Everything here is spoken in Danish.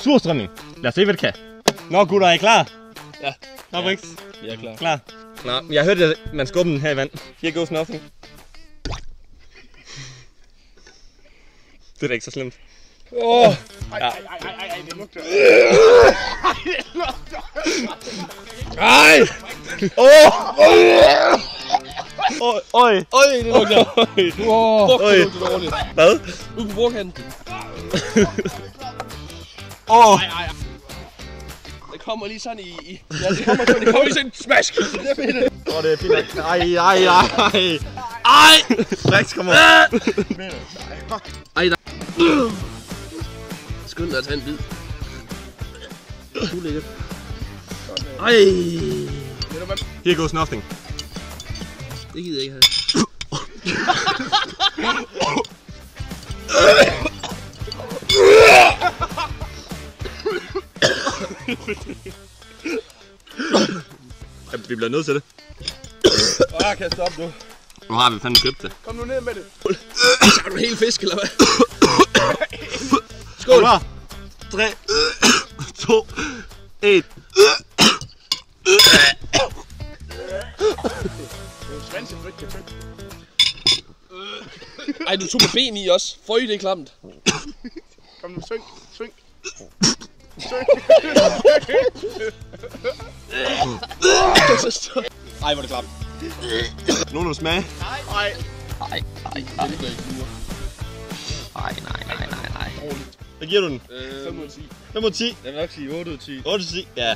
surstrømning. Lad os se, hvad det kan. Nå gutter, er I klar? Ja. Nå, Brix. Vi er klar. Klar. Nå, jeg har hørt, at man skubber den her i vand. Here goes nothing. Det er da ikke så slemt. Åh! Ja. Det lugter. Ej! Øj! Øj, det lugter. Åh, det lugter dårligt. Hvad? Ude på bordkanten. Det kommer lige sådan i... Ja, det kommer lige sådan smask. Det er fedt. Det er fint. Ej! Brix, kom over. Ej, der... Skynd dig at tage en bid. Ulækkert. Ej! Here goes nothing. Det gider jeg ikke have. Vi bliver nødt til det. Kan jeg stoppe nu? Nu har vi fandme købt det. Kom nu ned med det. Er du helt fisk, eller hvad? Skål! 3, 2, 1. Ej, du tog med ben i også. Føj, det er klamt. Kom nu, synk. Ej, hvor er det klamt. Nogen vil smage? Nej. Det bliver ikke nu. Hvad giver du den? 5 ud af 10. 5 ud af 10. Jeg vil nok sige 8 ud af 10. 8 ud af 10, ja.